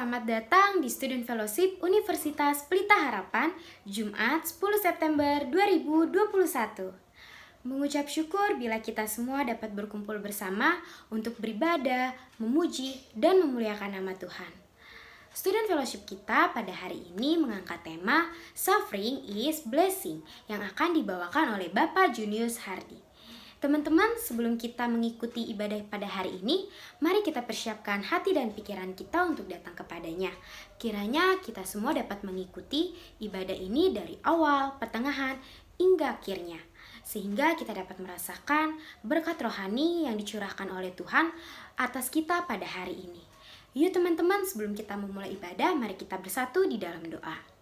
Selamat datang di Student Fellowship Universitas Pelita Harapan, Jumat 10 September 2021. Mengucap syukur bila kita semua dapat berkumpul bersama untuk beribadah, memuji, dan memuliakan nama Tuhan. Student Fellowship kita pada hari ini mengangkat tema Suffering is Blessing yang akan dibawakan oleh Bapak Junius Hardy. Teman-teman, sebelum kita mengikuti ibadah pada hari ini, mari kita persiapkan hati dan pikiran kita untuk datang kepadanya. Kiranya kita semua dapat mengikuti ibadah ini dari awal, pertengahan, hingga akhirnya. Sehingga kita dapat merasakan berkat rohani yang dicurahkan oleh Tuhan atas kita pada hari ini. Yuk teman-teman, sebelum kita memulai ibadah, mari kita bersatu di dalam doa.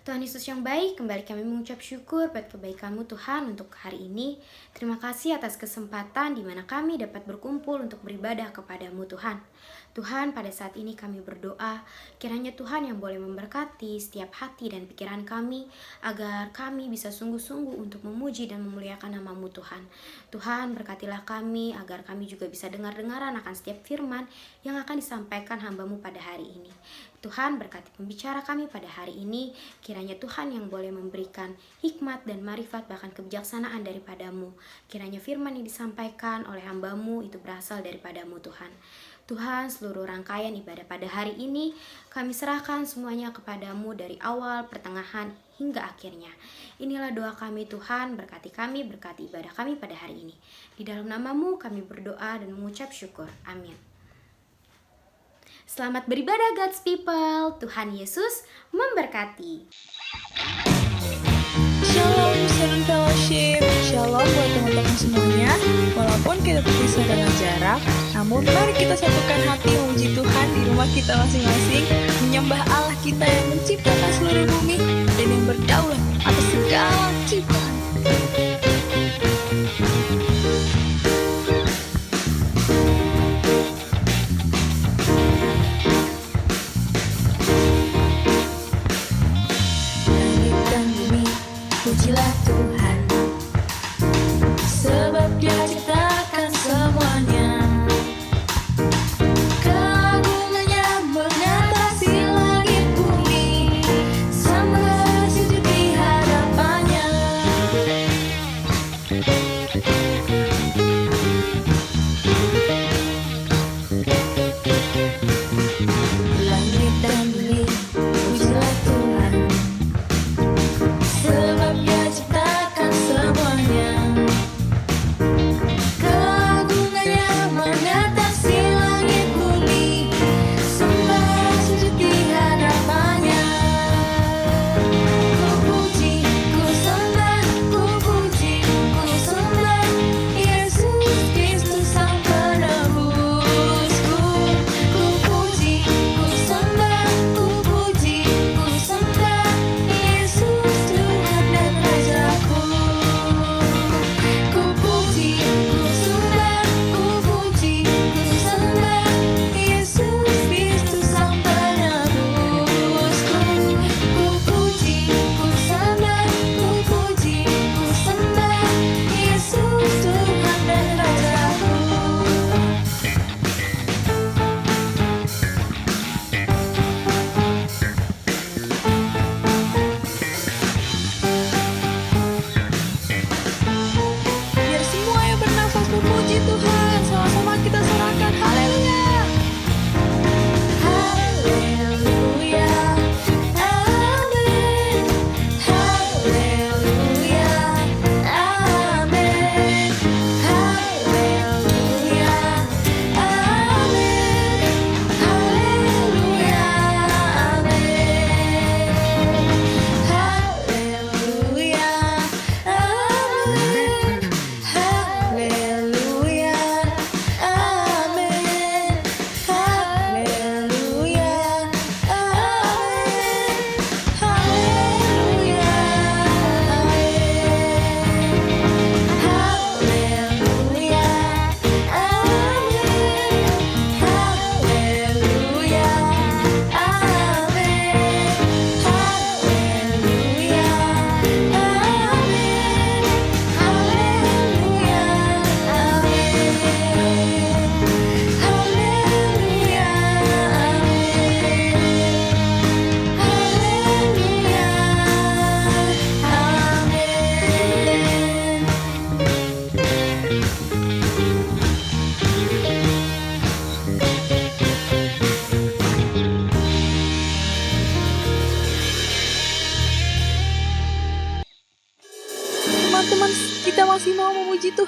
Tuhan Yesus yang baik, kembali kami mengucap syukur buat kebaikan-Mu Tuhan untuk hari ini. Terima kasih atas kesempatan di mana kami dapat berkumpul untuk beribadah kepada-Mu Tuhan. Tuhan, pada saat ini kami berdoa, kiranya Tuhan yang boleh memberkati setiap hati dan pikiran kami, agar kami bisa sungguh-sungguh untuk memuji dan memuliakan nama-Mu Tuhan. Tuhan, berkatilah kami, agar kami juga bisa dengar-dengaran akan setiap firman yang akan disampaikan hamba-Mu pada hari ini. Tuhan, berkati pembicara kami pada hari ini, kiranya Tuhan yang boleh memberikan hikmat dan marifat bahkan kebijaksanaan daripada-Mu. Kiranya firman yang disampaikan oleh hamba-Mu itu berasal daripada-Mu Tuhan. Tuhan, seluruh rangkaian ibadah pada hari ini kami serahkan semuanya kepada-Mu dari awal, pertengahan, hingga akhirnya. Inilah doa kami Tuhan, berkati kami, berkati ibadah kami pada hari ini. Di dalam nama-Mu kami berdoa dan mengucap syukur. Amin. Selamat beribadah God's people. Tuhan Yesus memberkati. Shalom Student Fellowship, Shalom buat teman-teman semuanya. Walaupun kita terpisah dengan jarak, namun mari kita satukan hati memuji Tuhan di rumah kita masing-masing, menyembah Allah kita yang menciptakan seluruh bumi dan yang berdaulat atas segala ciptaan. Pujilah Tuhan, sebab Dia ciptakan semuanya. Keagungannya mengatasi langit bumi, sama sujud di hadapannya.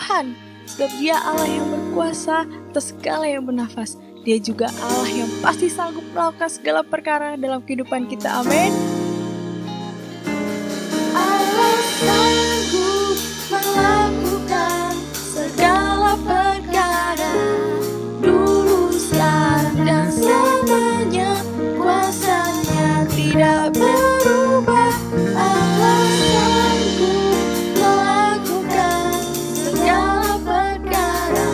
Tuhan, sebab Dia Allah yang berkuasa atas segala yang bernafas. Dia juga Allah yang pasti sanggup melakukan segala perkara dalam kehidupan kita. Amin. Allah sanggup melakukan segala perkara, dulu, sekarang, dan selamanya. Kuasanya tidak berubah. Allah sanggup melakukan segala perkara,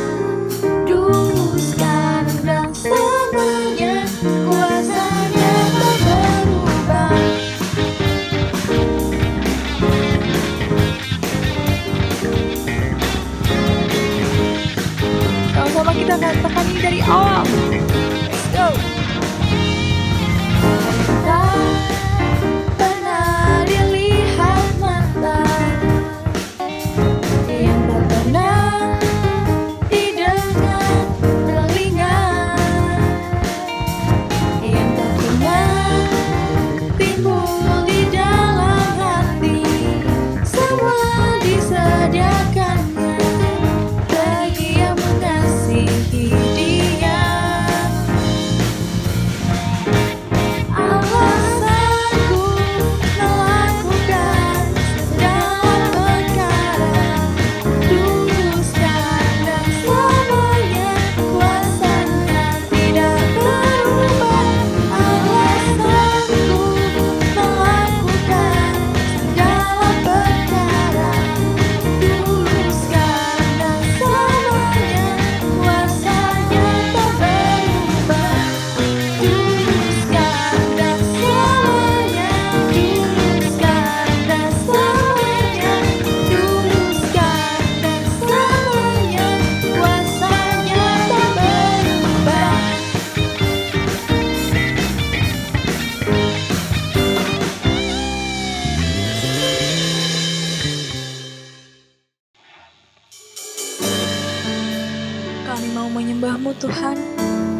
dulu, sekarang, dan selamanya. Kuasanya tak berubah. Sama-sama kita katakan ini dari awal. Let's go. Tak pernah dilihat mata, yang tak pernah didengar telinga, yang tak pernah timbul di dalam hati, semua disediakannya bagi yang mengasihi Dia. Allah sanggup melakukan segala perkara, dulu, sekarang, dan selamanya. Kuasanya tidak berubah. Allah sanggup melakukan segala perkara, dulu, sekarang, dan selamanya. Kuasanya tak berubah. Dulu, sekarang, dan selamanya. Dulu, sekarang, dan selamanya. Dulu, sekarang, dan selamanya. Kuasanya tak berubah. Kami mau menyembah-Mu Tuhan,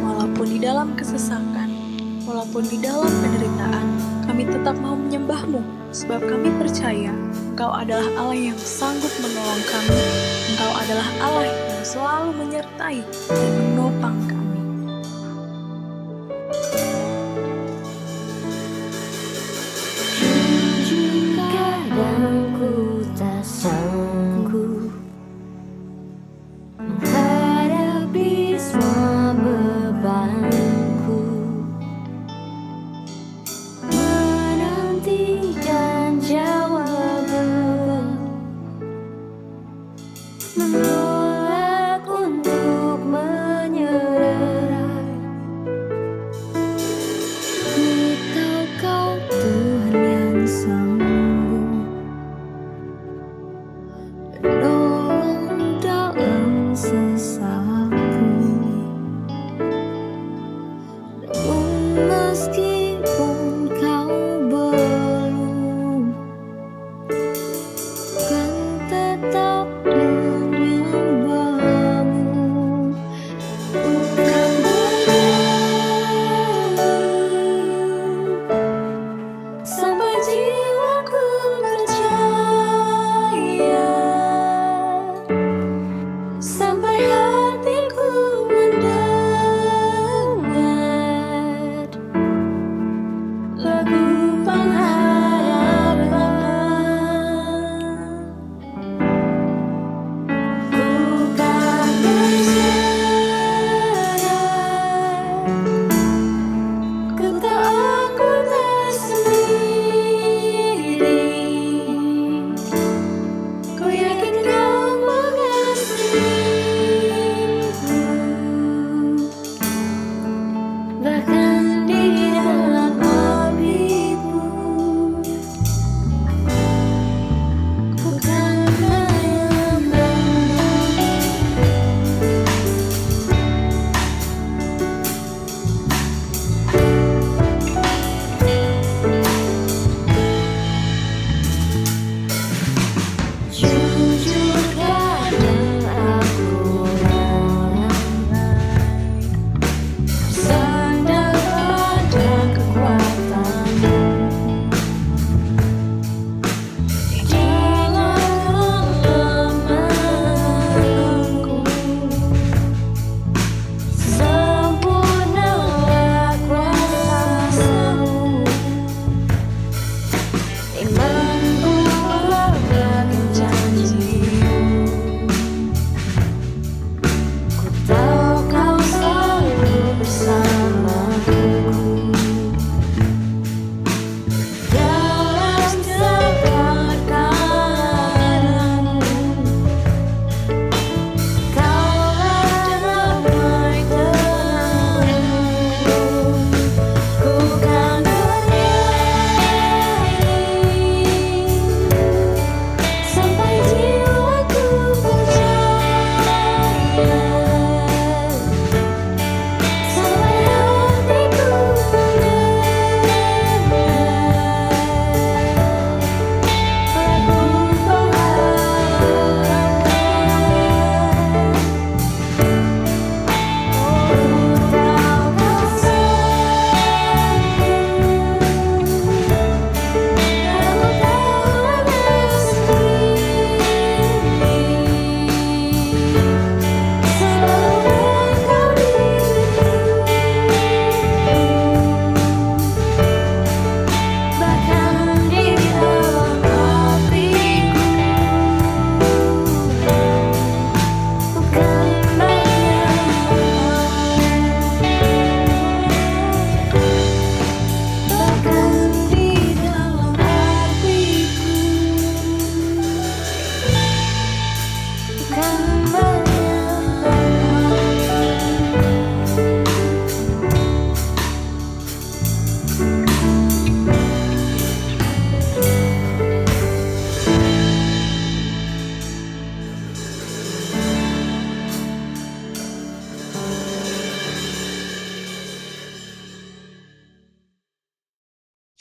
walaupun di dalam kesesakan, walaupun di dalam penderitaan, kami tetap mau menyembah-Mu, sebab kami percaya Engkau adalah Allah yang sanggup menolong kami, Engkau adalah Allah yang selalu menyertai dan menopang kami. Kadang ku tak sanggup menghadapi semua bebanku, menantikan jawaban, menolak untuk menyerah.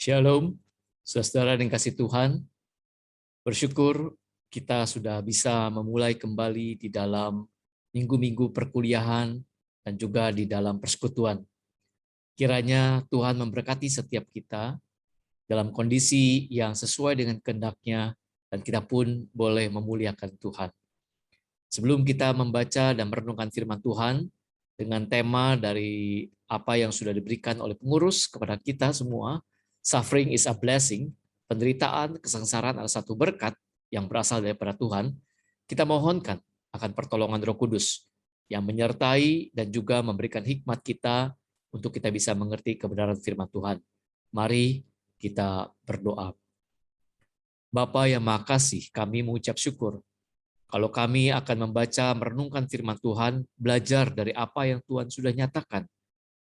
Shalom, saudara yang kasih Tuhan. Bersyukur kita sudah bisa memulai kembali di dalam minggu-minggu perkuliahan dan juga di dalam persekutuan. Kiranya Tuhan memberkati setiap kita dalam kondisi yang sesuai dengan kehendak-Nya dan kita pun boleh memuliakan Tuhan. Sebelum kita membaca dan merenungkan firman Tuhan dengan tema dari apa yang sudah diberikan oleh pengurus kepada kita semua, suffering is a blessing, penderitaan, kesengsaraan adalah satu berkat yang berasal daripada Tuhan. Kita mohonkan akan pertolongan Roh Kudus yang menyertai dan juga memberikan hikmat kita untuk kita bisa mengerti kebenaran firman Tuhan. Mari kita berdoa. Bapa yang Maha Kasih, kami mengucap syukur kalau kami akan membaca, merenungkan firman Tuhan, belajar dari apa yang Tuhan sudah nyatakan.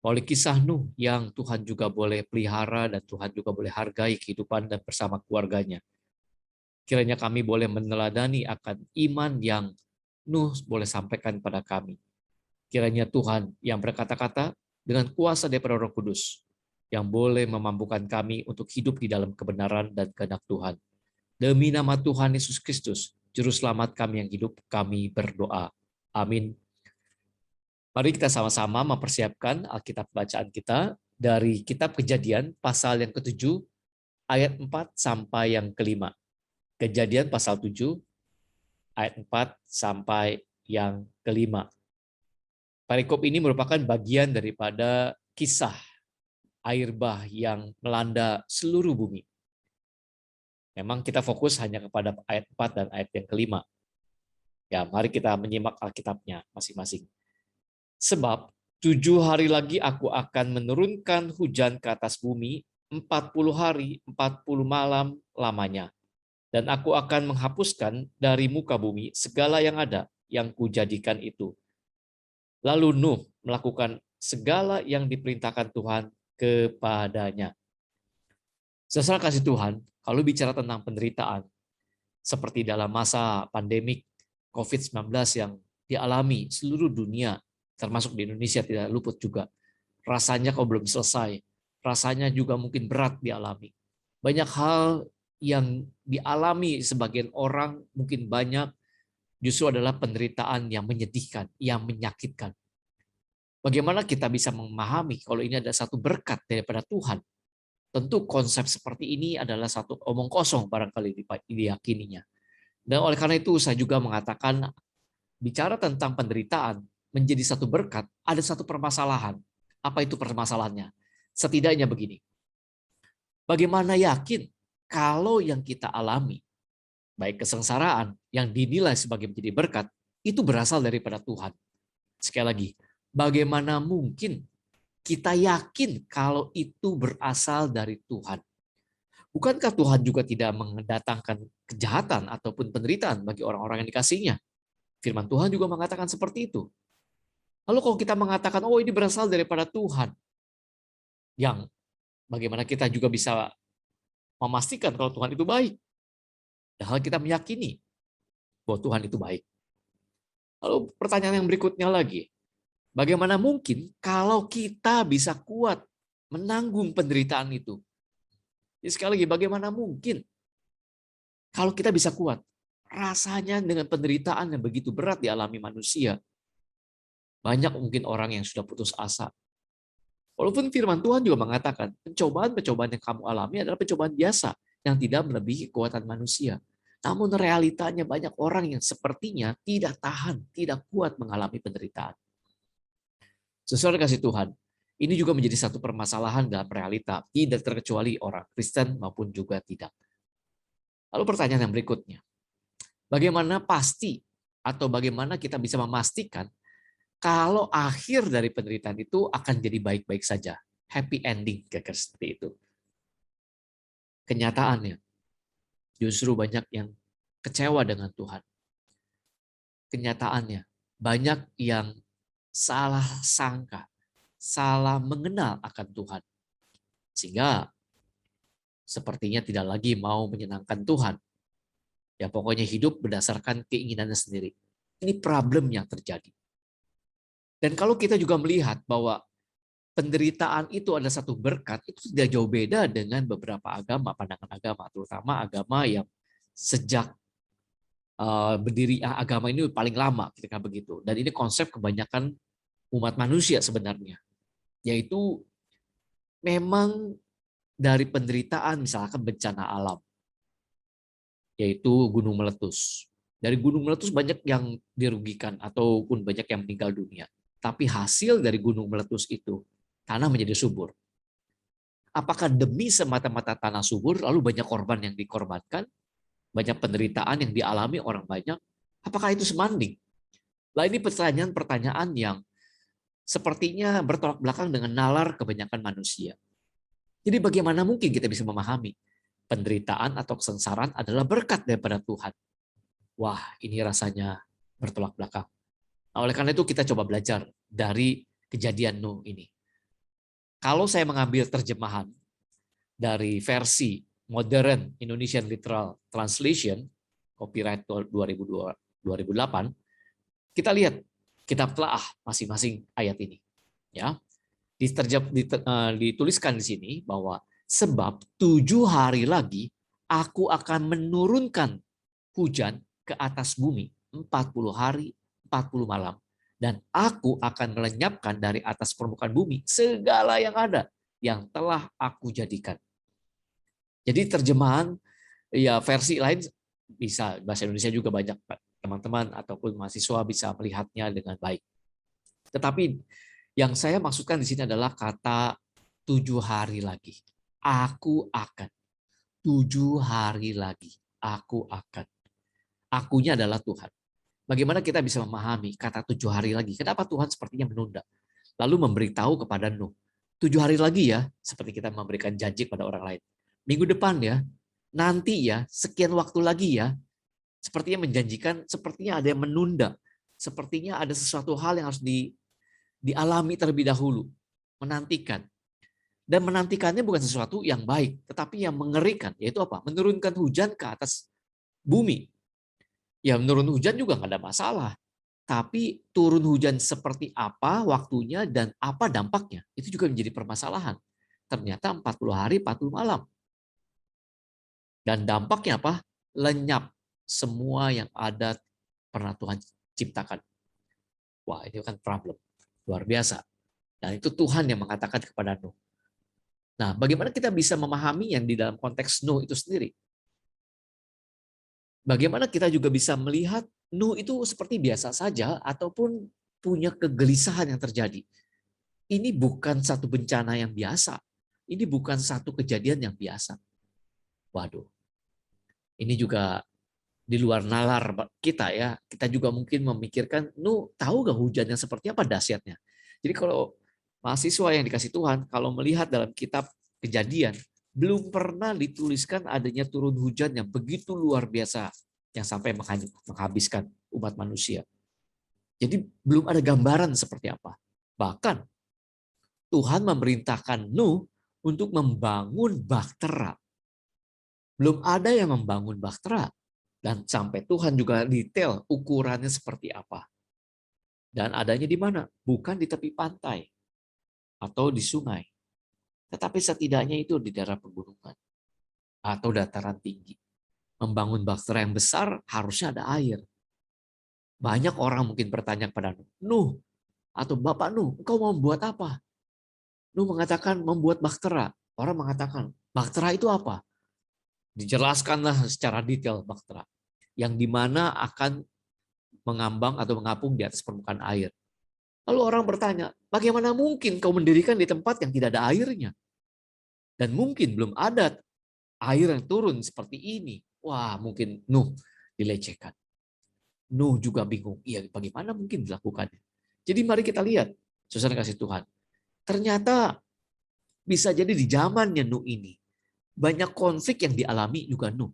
Oleh kisah Nuh yang Tuhan juga boleh pelihara dan Tuhan juga boleh hargai kehidupan dan bersama keluarganya. Kiranya kami boleh meneladani akan iman yang Nuh boleh sampaikan pada kami. Kiranya Tuhan yang berkata-kata dengan kuasa daripada Roh Kudus yang boleh memampukan kami untuk hidup di dalam kebenaran dan kehendak Tuhan. Demi nama Tuhan Yesus Kristus, Juru Selamat kami yang hidup, kami berdoa. Amin. Mari kita sama-sama mempersiapkan Alkitab bacaan kita dari kitab Kejadian pasal yang ke-7 ayat 4 sampai yang ke-5. Kejadian pasal 7 ayat 4 sampai yang ke-5. Perikop ini merupakan bagian daripada kisah air bah yang melanda seluruh bumi. Memang kita fokus hanya kepada ayat 4 dan ayat yang ke-5. Ya, mari kita menyimak Alkitabnya masing-masing. Sebab 7 hari lagi aku akan menurunkan hujan ke atas bumi 40 hari, 40 malam lamanya. Dan aku akan menghapuskan dari muka bumi segala yang ada yang kujadikan itu. Lalu Nuh melakukan segala yang diperintahkan Tuhan kepadanya. Saudara kasih Tuhan, kalau bicara tentang penderitaan, seperti dalam masa pandemik COVID-19 yang dialami seluruh dunia, termasuk di Indonesia tidak luput juga. Rasanya kalau belum selesai, rasanya juga mungkin berat dialami. Banyak hal yang dialami sebagian orang, mungkin banyak, justru adalah penderitaan yang menyedihkan, yang menyakitkan. Bagaimana kita bisa memahami kalau ini ada satu berkat daripada Tuhan? Tentu konsep seperti ini adalah satu omong kosong barangkali diyakininya. Dan oleh karena itu saya juga mengatakan, bicara tentang penderitaan, menjadi satu berkat, ada satu permasalahan. Apa itu permasalahannya? Setidaknya begini. Bagaimana yakin kalau yang kita alami, baik kesengsaraan yang dinilai sebagai menjadi berkat, itu berasal daripada Tuhan. Sekali lagi, bagaimana mungkin kita yakin kalau itu berasal dari Tuhan? Bukankah Tuhan juga tidak mendatangkan kejahatan ataupun penderitaan bagi orang-orang yang dikasihinya? Firman Tuhan juga mengatakan seperti itu. Lalu kalau kita mengatakan, oh ini berasal daripada Tuhan, yang bagaimana kita juga bisa memastikan kalau Tuhan itu baik? Padahal kita meyakini bahwa Tuhan itu baik. Lalu pertanyaan yang berikutnya lagi, bagaimana mungkin kalau kita bisa kuat menanggung penderitaan itu? Jadi sekali lagi, bagaimana mungkin kalau kita bisa kuat? Rasanya dengan penderitaan yang begitu berat dialami manusia, banyak mungkin orang yang sudah putus asa. Walaupun firman Tuhan juga mengatakan, pencobaan-pencobaan yang kamu alami adalah pencobaan biasa yang tidak melebihi kekuatan manusia. Namun realitanya banyak orang yang sepertinya tidak tahan, tidak kuat mengalami penderitaan. Saudara kasih Tuhan, ini juga menjadi satu permasalahan dalam realita, tidak terkecuali orang Kristen maupun juga tidak. Lalu pertanyaan yang berikutnya, bagaimana pasti atau bagaimana kita bisa memastikan kalau akhir dari penderitaan itu akan jadi baik-baik saja, happy ending, kira-kira seperti itu. Kenyataannya, justru banyak yang kecewa dengan Tuhan. Kenyataannya, banyak yang salah sangka, salah mengenal akan Tuhan. Sehingga sepertinya tidak lagi mau menyenangkan Tuhan. Ya pokoknya hidup berdasarkan keinginannya sendiri. Ini problem yang terjadi. Dan kalau kita juga melihat bahwa penderitaan itu adalah satu berkat, itu tidak jauh beda dengan beberapa agama, pandangan agama, terutama agama yang sejak berdiri agama ini paling lama ketika begitu. Dan ini konsep kebanyakan umat manusia sebenarnya, yaitu memang dari penderitaan, misalkan bencana alam, yaitu gunung meletus. Dari gunung meletus banyak yang dirugikan ataupun banyak yang meninggal dunia. Tapi hasil dari gunung meletus itu, tanah menjadi subur. Apakah demi semata-mata tanah subur, lalu banyak korban yang dikorbankan, banyak penderitaan yang dialami orang banyak? Apakah itu sebanding? Nah, ini pertanyaan-pertanyaan yang sepertinya bertolak belakang dengan nalar kebanyakan manusia. Jadi bagaimana mungkin kita bisa memahami penderitaan atau kesengsaraan adalah berkat daripada Tuhan? Wah, ini rasanya bertolak belakang. Nah, oleh karena itu kita coba belajar dari kejadian Nuh ini. Kalau saya mengambil terjemahan dari versi Modern Indonesian Literal Translation, copyright 2008, kita lihat kitab telaah masing-masing ayat ini. Ya, dituliskan di sini bahwa sebab 7 hari lagi aku akan menurunkan hujan ke atas bumi 40 hari 40 malam, dan aku akan melenyapkan dari atas permukaan bumi segala yang ada yang telah aku jadikan. Jadi terjemahan ya versi lain bisa, bahasa Indonesia juga banyak teman-teman ataupun mahasiswa bisa melihatnya dengan baik. Tetapi yang saya maksudkan di sini adalah kata 7 hari lagi. Aku akan. 7 hari lagi. Aku akan. Akunya adalah Tuhan. Bagaimana kita bisa memahami kata 7 hari lagi? Kenapa Tuhan sepertinya menunda? Lalu memberitahu kepada Nuh, 7 hari lagi ya, seperti kita memberikan janji kepada orang lain. Minggu depan ya, nanti ya, sekian waktu lagi ya. Sepertinya menjanjikan, sepertinya ada yang menunda. Sepertinya ada sesuatu hal yang harus dialami terlebih dahulu. Menantikan. Dan menantikannya bukan sesuatu yang baik, tetapi yang mengerikan. Yaitu apa? Menurunkan hujan ke atas bumi. Ya menurun hujan juga nggak ada masalah. Tapi turun hujan seperti apa waktunya dan apa dampaknya, itu juga menjadi permasalahan. Ternyata 40 hari 40 malam. Dan dampaknya apa? Lenyap semua yang ada pernah Tuhan ciptakan. Wah, ini kan problem. Luar biasa. Dan itu Tuhan yang mengatakan kepada Nuh. Nah, bagaimana kita bisa memahami yang di dalam konteks Nuh itu sendiri? Bagaimana kita juga bisa melihat Nuh itu seperti biasa saja ataupun punya kegelisahan yang terjadi. Ini bukan satu bencana yang biasa. Ini bukan satu kejadian yang biasa. Waduh. Ini juga di luar nalar kita ya. Kita juga mungkin memikirkan, Nuh tahu gak hujannya seperti apa dahsyatnya. Jadi kalau mahasiswa yang dikasih Tuhan, kalau melihat dalam kitab Kejadian, belum pernah dituliskan adanya turun hujan yang begitu luar biasa yang sampai menghabiskan umat manusia. Jadi belum ada gambaran seperti apa. Bahkan Tuhan memerintahkan Nuh untuk membangun bahtera. Belum ada yang membangun bahtera. Dan sampai Tuhan juga detail ukurannya seperti apa. Dan adanya di mana? Bukan di tepi pantai atau di sungai. Tetapi setidaknya itu di daerah pegunungan atau dataran tinggi. Membangun bahtera yang besar harusnya ada air. Banyak orang mungkin bertanya kepada Nuh atau Bapak Nuh, engkau mau membuat apa? Nuh mengatakan membuat bahtera. Orang mengatakan, bahtera itu apa? Dijelaskanlah secara detail bahtera. Yang dimana akan mengambang atau mengapung di atas permukaan air. Lalu orang bertanya, bagaimana mungkin kau mendirikan di tempat yang tidak ada airnya? Dan mungkin belum ada air yang turun seperti ini. Wah, mungkin Nuh dilecehkan. Nuh juga bingung. Iya, bagaimana mungkin dilakukannya? Jadi mari kita lihat, saudara kasih Tuhan. Ternyata bisa jadi di zamannya Nuh ini, banyak konflik yang dialami juga Nuh.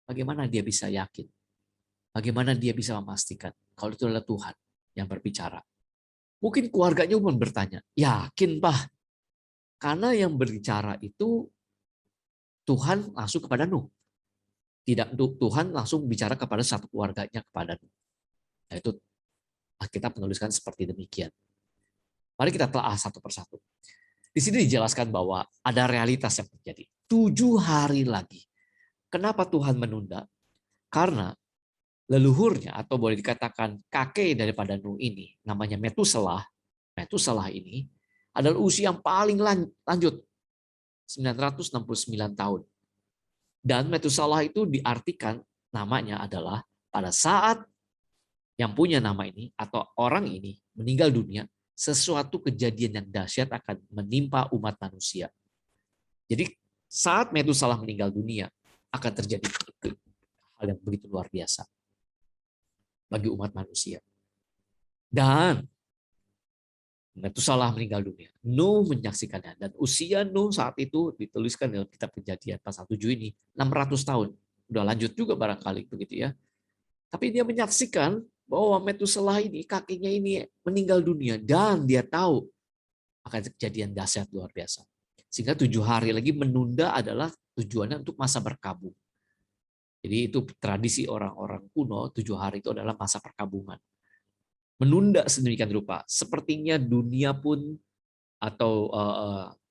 Bagaimana dia bisa yakin? Bagaimana dia bisa memastikan kalau itu adalah Tuhan yang berbicara? Mungkin keluarganya pun bertanya, yakin Pak? Karena yang berbicara itu Tuhan langsung kepada Nuh. Tidak, Tuhan langsung bicara kepada satu keluarganya kepada Nuh. Nah, itu kita menuliskan seperti demikian. Mari kita telah satu persatu. Di sini dijelaskan bahwa ada realitas yang terjadi. 7 hari lagi. Kenapa Tuhan menunda? Karena leluhurnya, atau boleh dikatakan kakek daripada Nuh ini, namanya Metuselah. Metuselah ini adalah usia yang paling lanjut, 969 tahun. Dan Metuselah itu diartikan namanya adalah pada saat yang punya nama ini atau orang ini meninggal dunia, sesuatu kejadian yang dahsyat akan menimpa umat manusia. Jadi saat Metuselah meninggal dunia akan terjadi hal yang begitu luar biasa bagi umat manusia. Dan Metuselah meninggal dunia. Nuh menyaksikannya. Dan usia Nuh saat itu dituliskan dalam kitab Kejadian pasal 7 ini 600 tahun. Udah lanjut juga barangkali begitu ya. Tapi dia menyaksikan bahwa Metuselah ini, kakeknya ini meninggal dunia. Dan dia tahu akan kejadian dahsyat luar biasa. Sehingga 7 hari lagi menunda adalah tujuannya untuk masa berkabung. Jadi itu tradisi orang-orang kuno, 7 hari itu adalah masa perkabungan. Menunda sedemikian rupa. Sepertinya dunia pun atau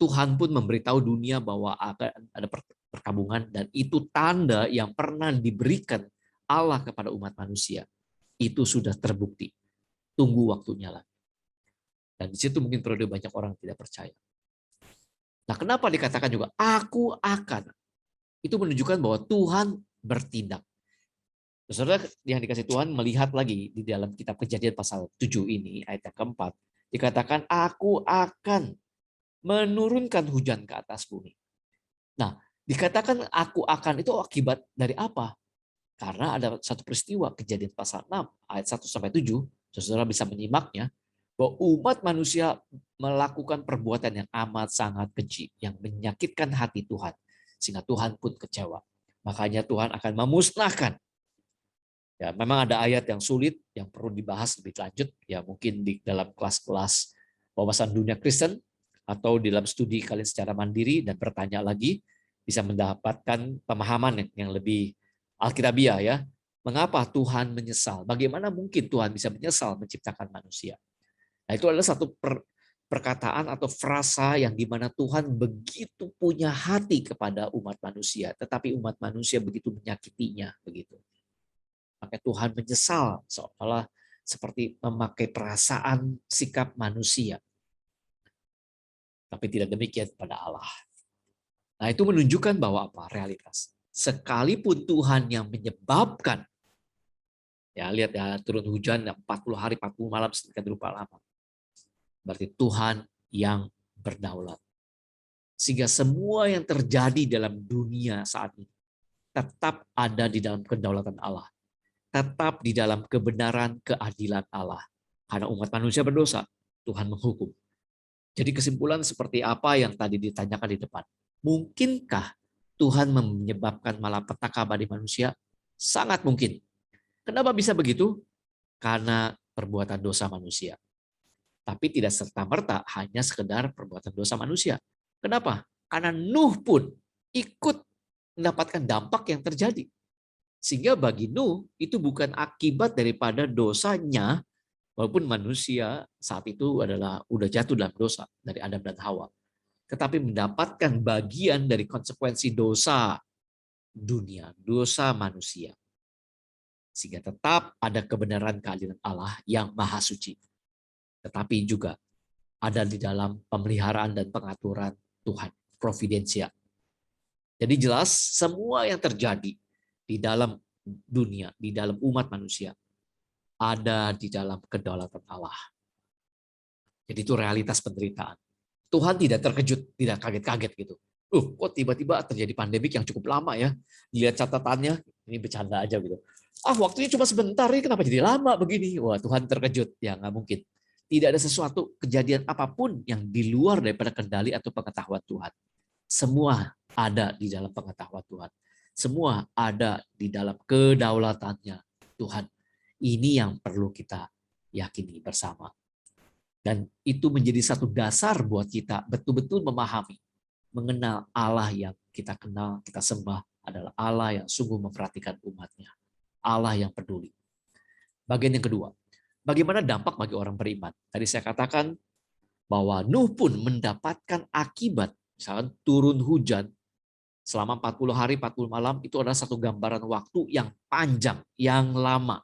Tuhan pun memberitahu dunia bahwa akan ada perkabungan, dan itu tanda yang pernah diberikan Allah kepada umat manusia. Itu sudah terbukti. Tunggu waktunya lah. Dan di situ mungkin perlu banyak orang tidak percaya. Nah, kenapa dikatakan juga aku akan? Itu menunjukkan bahwa Tuhan bertindak. Saudara yang dikasih Tuhan melihat lagi di dalam kitab Kejadian pasal 7 ini, ayat yang keempat, dikatakan aku akan menurunkan hujan ke atas bumi. Nah, dikatakan aku akan itu akibat dari apa? Karena ada satu peristiwa Kejadian pasal 6 ayat 1-7, saudara bisa menyimaknya, bahwa umat manusia melakukan perbuatan yang amat sangat keji, yang menyakitkan hati Tuhan, sehingga Tuhan pun kecewa. Makanya Tuhan akan memusnahkan. Ya, memang ada ayat yang sulit yang perlu dibahas lebih lanjut, ya mungkin di dalam kelas-kelas wawasan dunia Kristen atau di dalam studi kalian secara mandiri dan bertanya lagi, bisa mendapatkan pemahaman yang lebih alkitabiah ya. Mengapa Tuhan menyesal? Bagaimana mungkin Tuhan bisa menyesal menciptakan manusia? Nah, itu adalah satu perkataan atau frasa yang dimana Tuhan begitu punya hati kepada umat manusia, tetapi umat manusia begitu menyakitinya begitu. Maka Tuhan menyesal seolah seperti memakai perasaan sikap manusia. Tapi tidak demikian pada Allah. Nah, itu menunjukkan bahwa apa? Realitas. Sekalipun Tuhan yang menyebabkan, ya lihat ya, turun hujan 40 hari 40 malam sedemikian rupa lama. Berarti Tuhan yang berdaulat. Sehingga semua yang terjadi dalam dunia saat ini tetap ada di dalam kedaulatan Allah. Tetap di dalam kebenaran keadilan Allah. Karena umat manusia berdosa, Tuhan menghukum. Jadi kesimpulan seperti apa yang tadi ditanyakan di depan. Mungkinkah Tuhan menyebabkan malapetaka bagi manusia? Sangat mungkin. Kenapa bisa begitu? Karena perbuatan dosa manusia. Tapi tidak serta-merta hanya sekedar perbuatan dosa manusia. Kenapa? Karena Nuh pun ikut mendapatkan dampak yang terjadi. Sehingga bagi Nuh itu bukan akibat daripada dosanya, walaupun manusia saat itu adalah udah jatuh dalam dosa dari Adam dan Hawa. Tetapi mendapatkan bagian dari konsekuensi dosa dunia, dosa manusia. Sehingga tetap ada kebenaran keadilan Allah yang maha suci. Tetapi juga ada di dalam pemeliharaan dan pengaturan Tuhan, providensia. Jadi jelas semua yang terjadi di dalam dunia, di dalam umat manusia, ada di dalam kedaulatan Allah. Jadi itu realitas penderitaan. Tuhan tidak terkejut, tidak kaget-kaget gitu. Kok tiba-tiba terjadi pandemik yang cukup lama ya? Lihat catatannya, ini bercanda aja gitu. Waktunya cuma sebentar, ini kenapa jadi lama begini? Wah, Tuhan terkejut. Ya, nggak mungkin. Tidak ada sesuatu kejadian apapun yang di luar daripada kendali atau pengetahuan Tuhan. Semua ada di dalam pengetahuan Tuhan. Semua ada di dalam kedaulatannya Tuhan. Ini yang perlu kita yakini bersama. Dan itu menjadi satu dasar buat kita betul-betul memahami, mengenal Allah yang kita kenal, kita sembah adalah Allah yang sungguh memperhatikan umatnya. Allah yang peduli. Bagian yang kedua, bagaimana dampak bagi orang beriman? Tadi saya katakan bahwa Nuh pun mendapatkan akibat, misalkan turun hujan selama 40 hari 40 malam, itu adalah satu gambaran waktu yang panjang, yang lama.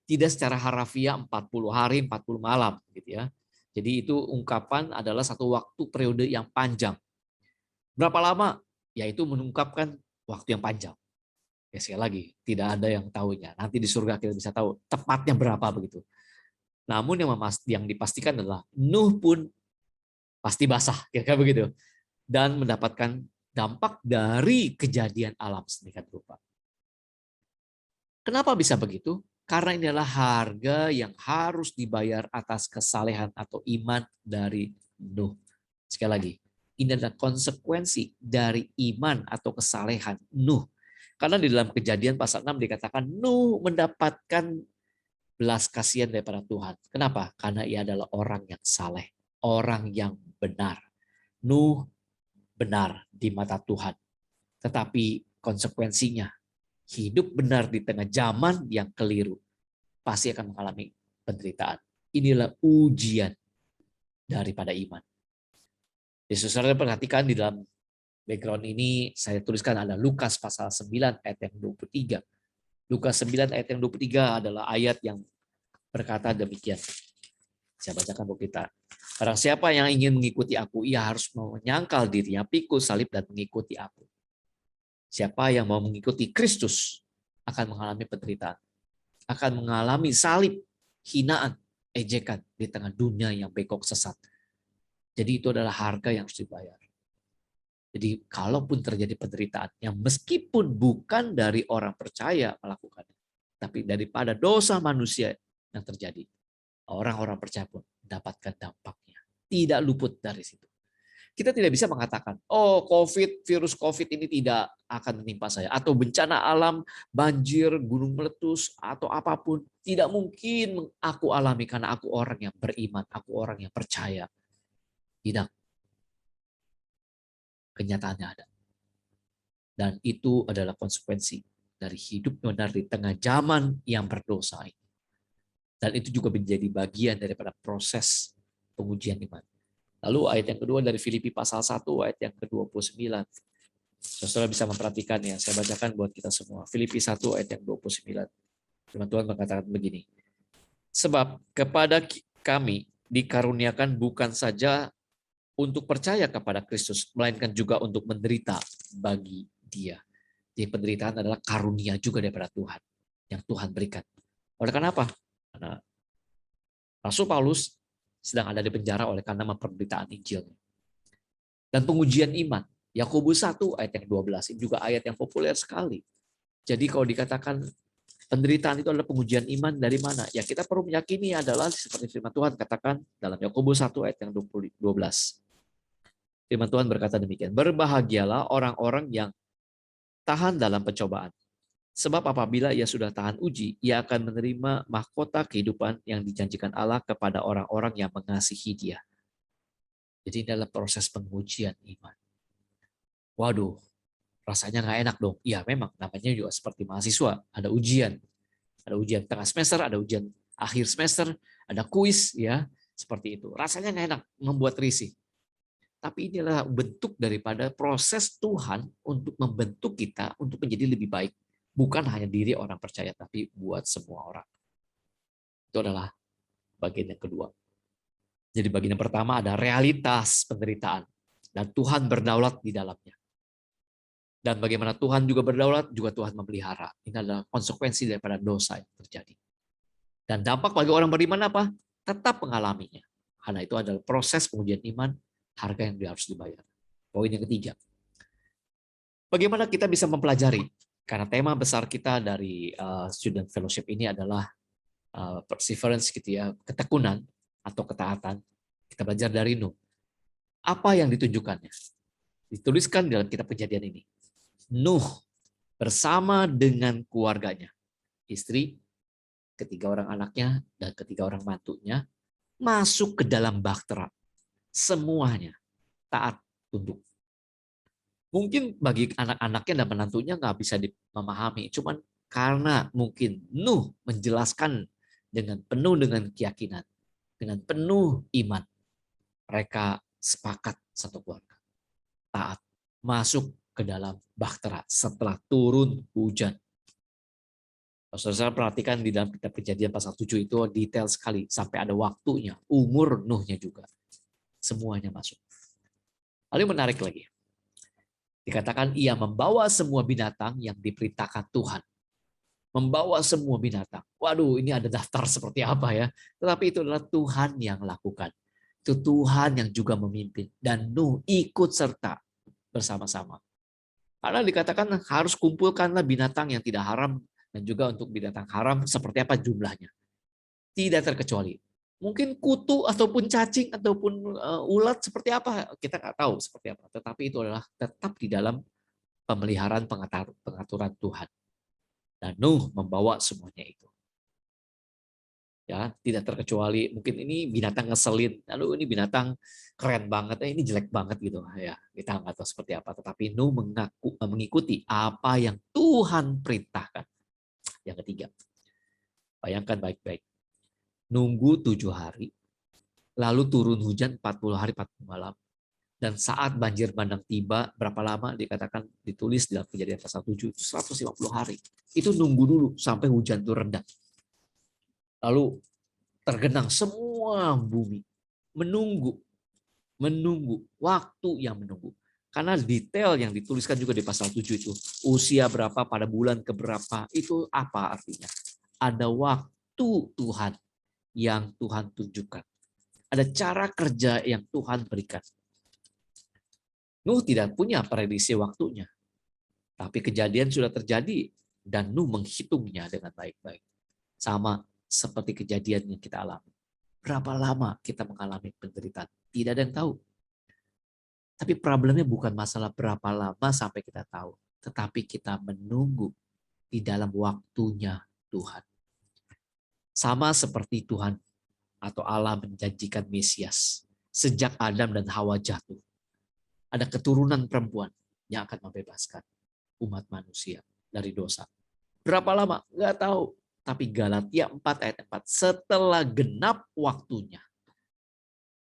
Tidak secara harafiah 40 hari 40 malam gitu ya. Jadi itu ungkapan adalah satu waktu periode yang panjang. Berapa lama? Yaitu mengungkapkan waktu yang panjang. Ya sekali lagi, tidak ada yang tahunya. Nanti di surga kita bisa tahu tepatnya berapa begitu. Namun yang dipastikan adalah Nuh pun pasti basah, kira-kira begitu. Dan mendapatkan dampak dari kejadian alam sedemikian rupa. Kenapa bisa begitu? Karena ini adalah harga yang harus dibayar atas kesalehan atau iman dari Nuh. Sekali lagi, ini adalah konsekuensi dari iman atau kesalehan Nuh. Karena di dalam Kejadian pasal 6 dikatakan Nuh mendapatkan belas kasihan daripada Tuhan. Kenapa? Karena ia adalah orang yang saleh, orang yang benar. Nuh benar di mata Tuhan. Tetapi konsekuensinya, hidup benar di tengah zaman yang keliru, pasti akan mengalami penderitaan. Inilah ujian daripada iman. Yesus saudara perhatikan di dalam background ini, saya tuliskan ada Lukas pasal 9 ayat yang 23. Lukas 9 ayat yang 23 adalah ayat yang berkata demikian. Saya bacakan buat kita. Barang siapa yang ingin mengikuti aku, ia harus menyangkal dirinya, pikul salib dan mengikuti aku. Siapa yang mau mengikuti Kristus akan mengalami penderitaan, akan mengalami salib, hinaan, ejekan di tengah dunia yang bengkok sesat. Jadi itu adalah harga yang harus dibayar. Jadi kalaupun terjadi penderitaan yang meskipun bukan dari orang percaya melakukannya, tapi daripada dosa manusia yang terjadi, orang-orang percaya pun mendapatkan dampaknya. Tidak luput dari situ. Kita tidak bisa mengatakan, oh virus COVID ini tidak akan menimpa saya. Atau bencana alam, banjir, gunung meletus, atau apapun. Tidak mungkin aku alami karena aku orang yang beriman, aku orang yang percaya. Tidak. Kenyataannya ada. Dan itu adalah konsekuensi dari hidup benar di tengah zaman yang berdosa ini. Dan itu juga menjadi bagian daripada proses pengujian iman. Lalu ayat yang kedua dari Filipi pasal 1 ayat yang ke-29. Saudara bisa memperhatikannya. Saya bacakan buat kita semua. Filipi 1 ayat yang 29. Firman Tuhan mengatakan begini. Sebab kepada kami dikaruniakan bukan saja untuk percaya kepada Kristus, melainkan juga untuk menderita bagi Dia. Jadi penderitaan adalah karunia juga daripada Tuhan yang Tuhan berikan. Oleh karena apa? Karena Rasul Paulus sedang ada di penjara oleh karena pemberitaan Injil. Dan pengujian iman, Yakobus 1 ayat yang 12, ini juga ayat yang populer sekali. Jadi kalau dikatakan penderitaan itu adalah pengujian iman dari mana? Ya kita perlu meyakini adalah seperti firman Tuhan katakan dalam Yakobus 1 ayat yang 12. Firman Tuhan berkata demikian, berbahagialah orang-orang yang tahan dalam pencobaan. Sebab apabila ia sudah tahan uji, ia akan menerima mahkota kehidupan yang dijanjikan Allah kepada orang-orang yang mengasihi Dia. Jadi ini adalah proses pengujian iman. Waduh, rasanya nggak enak dong. Ya memang, namanya juga seperti mahasiswa. Ada ujian tengah semester, ada ujian akhir semester, ada kuis, ya seperti itu. Rasanya nggak enak, membuat risih. Tapi inilah bentuk daripada proses Tuhan untuk membentuk kita untuk menjadi lebih baik. Bukan hanya diri orang percaya, tapi buat semua orang. Itu adalah bagian yang kedua. Jadi bagian yang pertama ada realitas penderitaan. Dan Tuhan berdaulat di dalamnya. Dan bagaimana Tuhan juga berdaulat, juga Tuhan memelihara. Ini adalah konsekuensi daripada dosa yang terjadi. Dan dampak bagi orang beriman apa? Tetap mengalaminya. Karena itu adalah proses pengujian iman, harga yang harus dibayar. Poin yang ketiga. Bagaimana kita bisa mempelajari? Karena tema besar kita dari student fellowship ini adalah perseverance gitu ya, ketekunan atau ketaatan. Kita belajar dari Nuh. Apa yang ditunjukkannya? Dituliskan dalam kitab Kejadian ini. Nuh bersama dengan keluarganya, istri, ketiga orang anaknya, dan ketiga orang mantunya, masuk ke dalam bahtera. Semuanya taat tunduk. Mungkin bagi anak-anaknya dan menantunya nggak bisa memahami, cuman karena mungkin Nuh menjelaskan dengan penuh dengan keyakinan, dengan penuh iman. Mereka sepakat satu keluarga, taat, masuk ke dalam bahtera setelah turun hujan. Saudara perhatikan di dalam kitab Kejadian pasal 7 itu detail sekali, sampai ada waktunya, umur Nuhnya juga. Semuanya masuk. Lalu menarik lagi. Dikatakan ia membawa semua binatang yang diperintahkan Tuhan. Membawa semua binatang. Waduh, ini ada daftar seperti apa ya. Tetapi itu adalah Tuhan yang lakukan. Itu Tuhan yang juga memimpin. Dan Nuh ikut serta bersama-sama. Karena dikatakan harus kumpulkanlah binatang yang tidak haram, dan juga untuk binatang haram seperti apa jumlahnya. Tidak terkecuali. Mungkin kutu ataupun cacing ataupun ulat seperti apa, kita nggak tahu seperti apa. Tetapi itu adalah tetap di dalam pemeliharaan pengaturan Tuhan. Dan Nuh membawa semuanya itu. Ya, tidak terkecuali mungkin ini binatang ngeselin, lalu ini binatang keren banget, ini jelek banget gitu ya. Kita nggak tahu seperti apa, tetapi Nuh mengikuti apa yang Tuhan perintahkan. Yang ketiga, bayangkan baik-baik. Nunggu 7 hari, lalu turun hujan 40 hari 40 malam. Dan saat banjir bandang tiba, berapa lama dikatakan ditulis dalam Kejadian pasal 7, 150 hari. Itu nunggu dulu sampai hujan itu reda. Lalu tergenang semua bumi. Menunggu waktu yang menunggu. Karena detail yang dituliskan juga di pasal 7 itu, usia berapa pada bulan keberapa, itu apa artinya? Ada waktu Tuhan yang Tuhan tunjukkan. Ada cara kerja yang Tuhan berikan. Nuh tidak punya prediksi waktunya. Tapi kejadian sudah terjadi dan Nuh menghitungnya dengan baik-baik. Sama seperti kejadian yang kita alami. Berapa lama kita mengalami penderitaan? Tidak ada yang tahu. Tapi problemnya bukan masalah berapa lama sampai kita tahu, tetapi kita menunggu di dalam waktunya Tuhan. Sama seperti Tuhan atau Allah menjanjikan Mesias. Sejak Adam dan Hawa jatuh, ada keturunan perempuan yang akan membebaskan umat manusia dari dosa. Berapa lama? Nggak tahu. Tapi Galatia 4 ayat 4, setelah genap waktunya,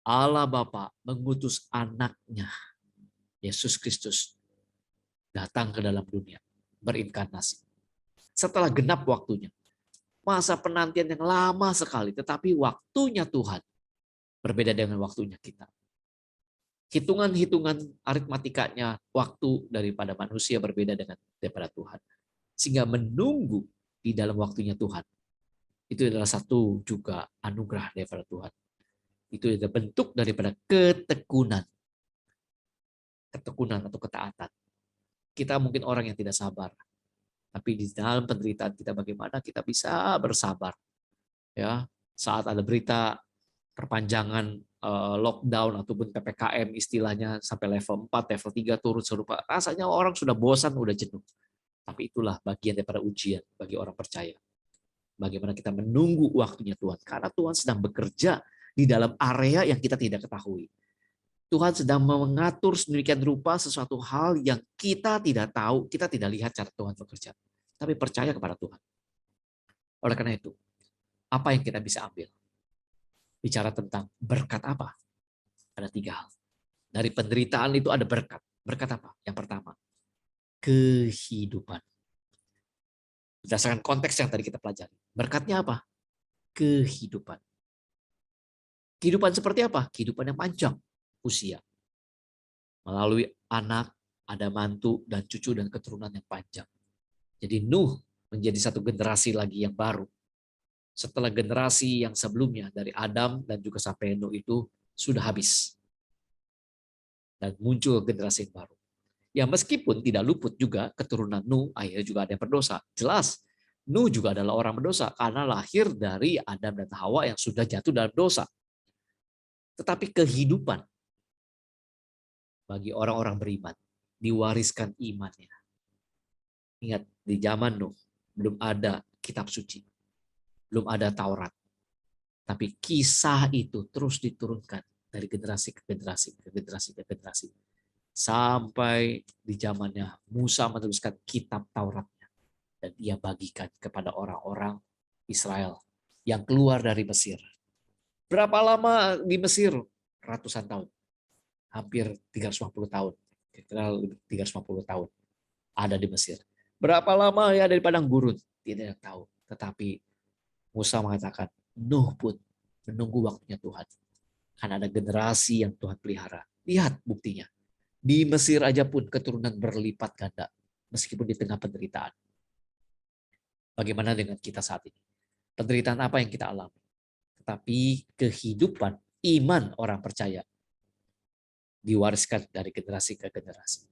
Allah Bapa mengutus anaknya, Yesus Kristus, datang ke dalam dunia, berinkarnasi. Setelah genap waktunya, masa penantian yang lama sekali, tetapi waktunya Tuhan berbeda dengan waktunya kita. Hitungan-hitungan aritmatikanya, waktu daripada manusia berbeda daripada Tuhan. Sehingga menunggu di dalam waktunya Tuhan, itu adalah satu juga anugerah daripada Tuhan. Itu adalah bentuk daripada ketekunan. Ketekunan atau ketaatan. Kita mungkin orang yang tidak sabar. Tapi di dalam penderitaan kita bagaimana kita bisa bersabar. Ya, saat ada berita perpanjangan lockdown ataupun PPKM istilahnya sampai level 4, level 3 turun serupa. Rasanya orang sudah bosan, sudah jenuh. Tapi itulah bagian daripada ujian bagi orang percaya. Bagaimana kita menunggu waktunya Tuhan. Karena Tuhan sedang bekerja di dalam area yang kita tidak ketahui. Tuhan sedang mengatur sedemikian rupa sesuatu hal yang kita tidak tahu, kita tidak lihat cara Tuhan bekerja. Tapi percaya kepada Tuhan. Oleh karena itu, apa yang kita bisa ambil? Bicara tentang berkat apa? Ada 3 hal. Dari penderitaan itu ada berkat. Berkat apa? Yang pertama, kehidupan. Berdasarkan konteks yang tadi kita pelajari. Berkatnya apa? Kehidupan. Kehidupan seperti apa? Kehidupan yang panjang usia. Melalui anak, ada mantu, dan cucu, dan keturunan yang panjang. Jadi Nuh menjadi satu generasi lagi yang baru. Setelah generasi yang sebelumnya dari Adam dan juga sampai Nuh itu sudah habis. Dan muncul generasi yang baru. Ya meskipun tidak luput juga keturunan Nuh, akhirnya juga ada yang berdosa. Jelas, Nuh juga adalah orang berdosa karena lahir dari Adam dan Hawa yang sudah jatuh dalam dosa. Tetapi kehidupan bagi orang-orang beriman diwariskan imannya. Ingat, di zaman Nuh belum ada kitab suci, belum ada Taurat. Tapi kisah itu terus diturunkan dari generasi ke generasi, ke generasi ke generasi. Sampai di zamannya Musa menuliskan kitab Tauratnya. Dan ia bagikan kepada orang-orang Israel yang keluar dari Mesir. Berapa lama di Mesir? ratusan tahun. Hampir 350 tahun. Kira 350 tahun ada di Mesir. Berapa lama ya ada di padang gurun? Tidak tahu. Tetapi Musa mengatakan, Nuh pun menunggu waktunya Tuhan. Karena ada generasi yang Tuhan pelihara. Lihat buktinya. Di Mesir aja pun keturunan berlipat ganda. Meskipun di tengah penderitaan. Bagaimana dengan kita saat ini? Penderitaan apa yang kita alami? Tetapi kehidupan, iman orang percaya diwariskan dari generasi ke generasi.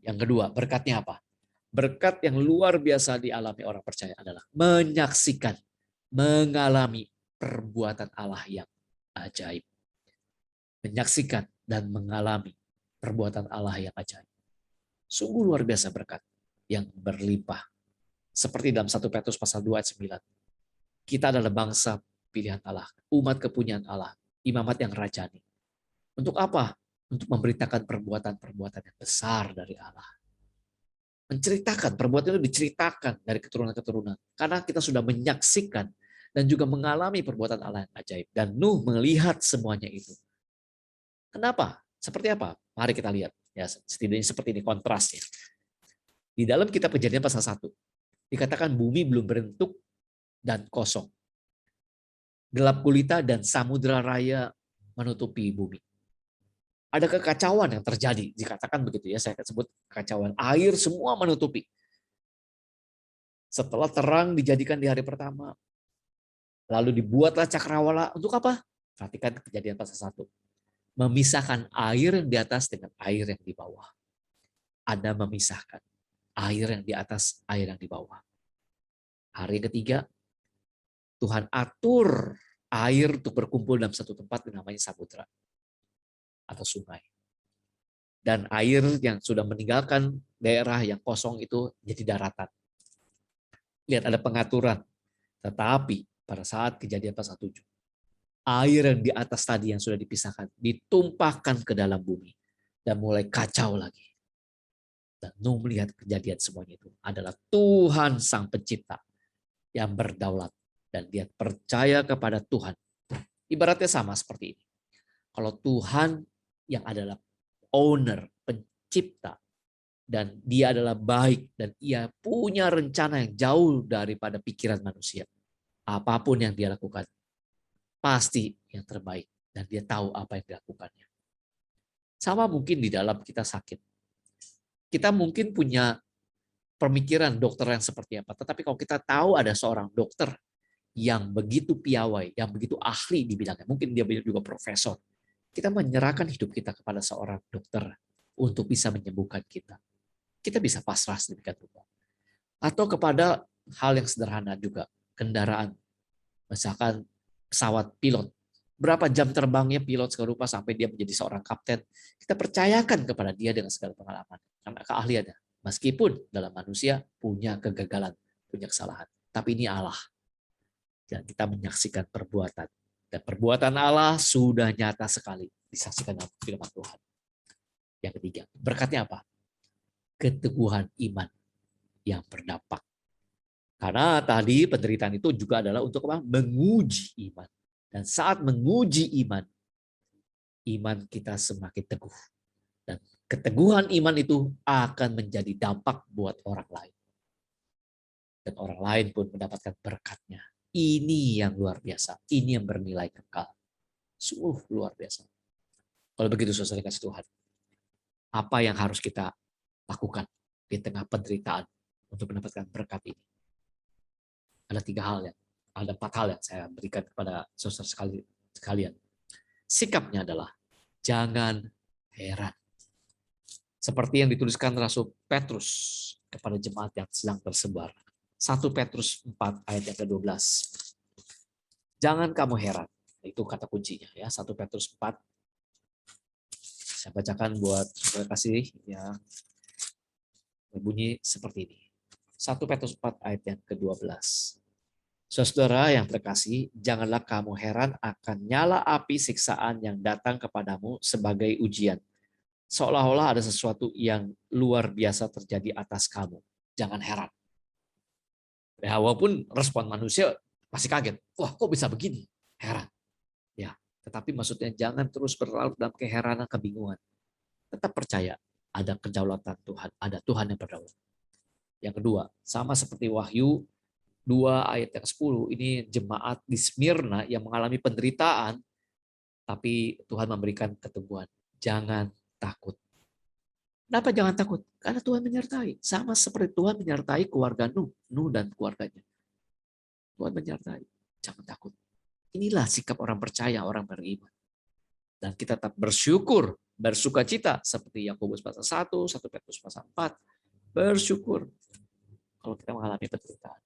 Yang kedua, berkatnya apa? Berkat yang luar biasa dialami orang percaya adalah menyaksikan, mengalami perbuatan Allah yang ajaib. Menyaksikan dan mengalami perbuatan Allah yang ajaib. Sungguh luar biasa berkat yang berlimpah. Seperti dalam 1 Petrus pasal 2 ayat 9. Kita adalah bangsa pilihan Allah, umat kepunyaan Allah, imamat yang rajani. Untuk apa? Untuk memberitakan perbuatan-perbuatan yang besar dari Allah. Menceritakan, perbuatan itu diceritakan dari keturunan-keturunan. Karena kita sudah menyaksikan dan juga mengalami perbuatan Allah yang ajaib. Dan Nuh melihat semuanya itu. Kenapa? Seperti apa? Mari kita lihat. Ya, setidaknya seperti ini kontrasnya. Di dalam kitab Kejadian pasal 1, dikatakan bumi belum berbentuk dan kosong. Gelap gulita dan samudera raya menutupi bumi. Ada kekacauan yang terjadi, dikatakan begitu ya, saya sebut kekacauan. Air semua menutupi. Setelah terang dijadikan di hari pertama, lalu dibuatlah cakrawala untuk apa? Perhatikan Kejadian pasal 1. Memisahkan air yang di atas dengan air yang di bawah. Ada memisahkan air yang di atas, air yang di bawah. Hari ketiga, Tuhan atur air untuk berkumpul dalam satu tempat yang namanya samudera atau sungai. Dan air yang sudah meninggalkan daerah yang kosong itu jadi daratan. Lihat ada pengaturan. Tetapi pada saat Kejadian pasal 7, air yang di atas tadi yang sudah dipisahkan ditumpahkan ke dalam bumi dan mulai kacau lagi. Dan Nuh melihat kejadian semuanya itu adalah Tuhan Sang Pencipta yang berdaulat. Dan dia percaya kepada Tuhan. Ibaratnya sama seperti ini. Kalau Tuhan yang adalah owner, pencipta, dan dia adalah baik, dan ia punya rencana yang jauh daripada pikiran manusia. Apapun yang dia lakukan, pasti yang terbaik. Dan dia tahu apa yang dilakukannya. Sama mungkin di dalam kita sakit. Kita mungkin punya pemikiran dokter yang seperti apa. Tetapi kalau kita tahu ada seorang dokter yang begitu piawai, yang begitu ahli di bidangnya, mungkin dia juga profesor, kita menyerahkan hidup kita kepada seorang dokter untuk bisa menyembuhkan kita. Kita bisa pasrah sedemikian rupa. Atau kepada hal yang sederhana juga, kendaraan. Misalkan pesawat pilot. Berapa jam terbangnya pilot segala rupa sampai dia menjadi seorang kapten. Kita percayakan kepada dia dengan segala pengalaman. Karena keahliannya. Meskipun dalam manusia punya kegagalan, punya kesalahan. Tapi ini Allah. Dan kita menyaksikan perbuatan. Dan perbuatan Allah sudah nyata sekali disaksikan dalam firman Tuhan. Yang ketiga, berkatnya apa? Keteguhan iman yang berdampak. Karena tadi penderitaan itu juga adalah untuk apa? Menguji iman. Dan saat menguji iman, iman kita semakin teguh. Dan keteguhan iman itu akan menjadi dampak buat orang lain. Dan orang lain pun mendapatkan berkatnya. Ini yang luar biasa. Ini yang bernilai kekal. Sungguh luar biasa. Kalau begitu saudara kasih Tuhan, apa yang harus kita lakukan di tengah penderitaan untuk mendapatkan berkat ini? Ada 4 hal yang saya berikan kepada saudara sekalian. Sikapnya adalah jangan heran. Seperti yang dituliskan Rasul Petrus kepada jemaat yang sedang tersebar. 1 Petrus 4 ayat yang ke-12. Jangan kamu heran. Itu kata kuncinya ya. 1 Petrus 4. Saya bacakan buat saudara kasih ya. Berbunyi seperti ini. 1 Petrus 4 ayat yang ke-12. Saudara yang terkasih, janganlah kamu heran akan nyala api siksaan yang datang kepadamu sebagai ujian. Seolah-olah ada sesuatu yang luar biasa terjadi atas kamu. Jangan heran. Ya, walaupun respon manusia masih kaget. Wah, kok bisa begini? Heran. Ya, Tetapi maksudnya jangan terus berlarut dalam keheranan, kebingungan. Tetap percaya ada kedaulatan Tuhan, ada Tuhan yang berdaulat. Yang kedua, sama seperti Wahyu 2 ayat yang 10, ini jemaat di Smyrna yang mengalami penderitaan, tapi Tuhan memberikan keteguhan. Jangan takut. Kenapa jangan takut? Karena Tuhan menyertai. Sama seperti Tuhan menyertai keluarga Nuh dan keluarganya. Tuhan menyertai. Jangan takut. Inilah sikap orang percaya, orang beriman. Dan kita tetap bersyukur, bersukacita seperti Yakobus pasal 1, 1 Petrus pasal 4. Bersyukur kalau kita mengalami penderitaan.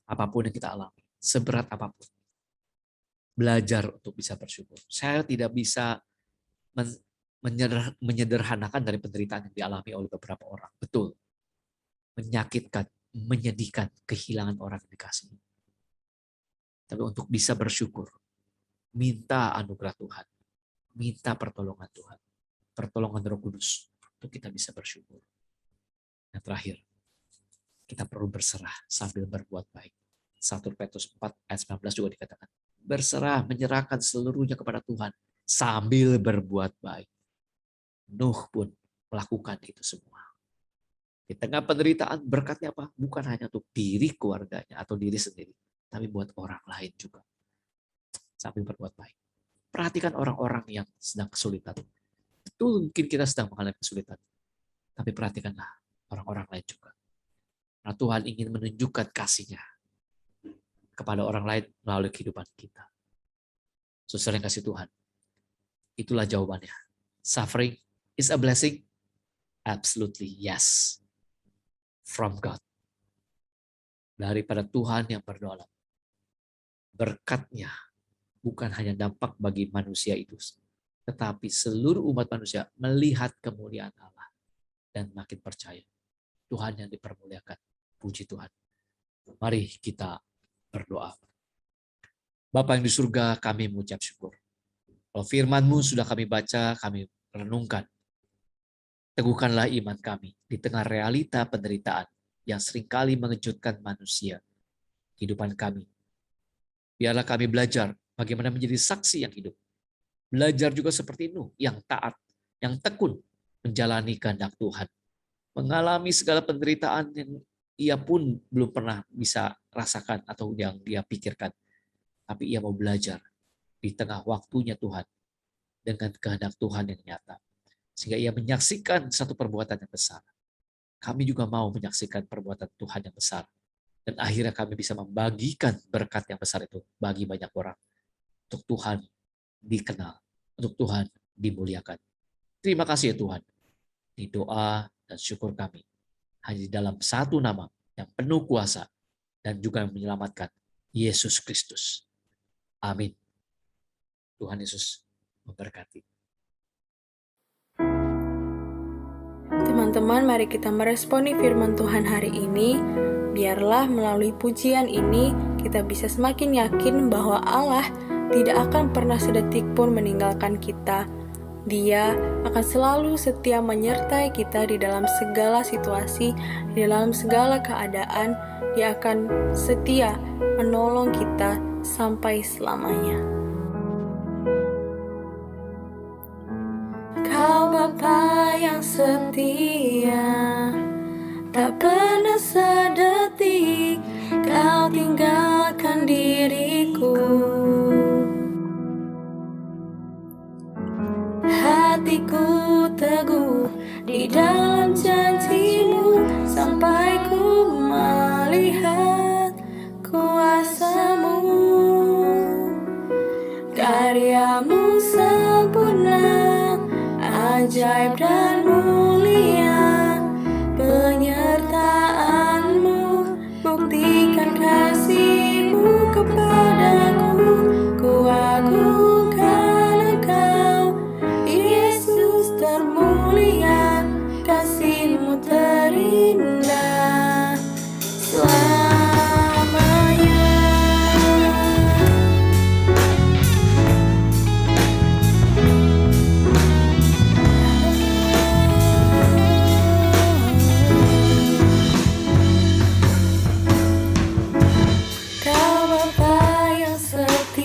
Apapun yang kita alami, seberat apapun. Belajar untuk bisa bersyukur. Saya tidak bisa menyederhanakan dari penderitaan yang dialami oleh beberapa orang. Betul. Menyakitkan, menyedihkan kehilangan orang yang dikasihi. Tapi untuk bisa bersyukur, minta anugerah Tuhan, minta pertolongan Tuhan, pertolongan Roh Kudus untuk kita bisa bersyukur. Yang terakhir, kita perlu berserah sambil berbuat baik. 1 Petrus 4 ayat 19 juga dikatakan, berserah, menyerahkan seluruhnya kepada Tuhan sambil berbuat baik. Nuh pun melakukan itu semua. Di tengah penderitaan, berkatnya apa? Bukan hanya untuk diri keluarganya atau diri sendiri, tapi buat orang lain juga. Sambil berbuat baik. Perhatikan orang-orang yang sedang kesulitan. Betul mungkin kita sedang mengalami kesulitan, tapi perhatikanlah orang-orang lain juga. Nah, Tuhan ingin menunjukkan kasih-Nya kepada orang lain melalui kehidupan kita. Saudara yang kasih Tuhan, itulah jawabannya. Suffering is a blessing? Absolutely yes. From God. Daripada Tuhan yang berdaulat. Berkat-Nya bukan hanya dampak bagi manusia itu, tetapi seluruh umat manusia melihat kemuliaan Allah dan makin percaya Tuhan yang dipermuliakan. Puji Tuhan. Mari kita berdoa. Bapa yang di surga, kami mengucap syukur. Kalau firman-Mu sudah kami baca, kami renungkan. Teguhkanlah iman kami di tengah realita penderitaan yang seringkali mengejutkan manusia. Kehidupan kami. Biarlah kami belajar bagaimana menjadi saksi yang hidup. Belajar juga seperti Nuh, yang taat, yang tekun, menjalani kehendak Tuhan. Mengalami segala penderitaan yang ia pun belum pernah bisa rasakan atau yang dia pikirkan. Tapi ia mau belajar di tengah waktunya Tuhan dengan kehendak Tuhan yang nyata. Sehingga ia menyaksikan satu perbuatan yang besar. Kami juga mau menyaksikan perbuatan Tuhan yang besar. Dan akhirnya kami bisa membagikan berkat yang besar itu bagi banyak orang. Untuk Tuhan dikenal. Untuk Tuhan dimuliakan. Terima kasih ya Tuhan. Di doa dan syukur kami. Hanya di dalam satu nama yang penuh kuasa dan juga yang menyelamatkan, Yesus Kristus. Amin. Tuhan Yesus memberkati. Teman-teman, mari kita meresponi firman Tuhan hari ini. Biarlah melalui pujian ini kita bisa semakin yakin bahwa Allah tidak akan pernah sedetik pun meninggalkan kita. Dia akan selalu setia menyertai kita di dalam segala situasi, di dalam segala keadaan. Dia akan setia menolong kita sampai selamanya. Kau Bapa yang setia, tak pernah sedetik Kau tinggalkan diriku. Hatiku teguh di dalam janji-Mu sampai ku melihat kuasa-Mu. Karya-Mu sempurna, ajaib dan mulia. Penyertaan-Mu buktikan kasih-Mu kepadaku. Ku agungkan Engkau, Yesus termulia, kasih-Mu terindah selamanya. Kau Bapa yang setia,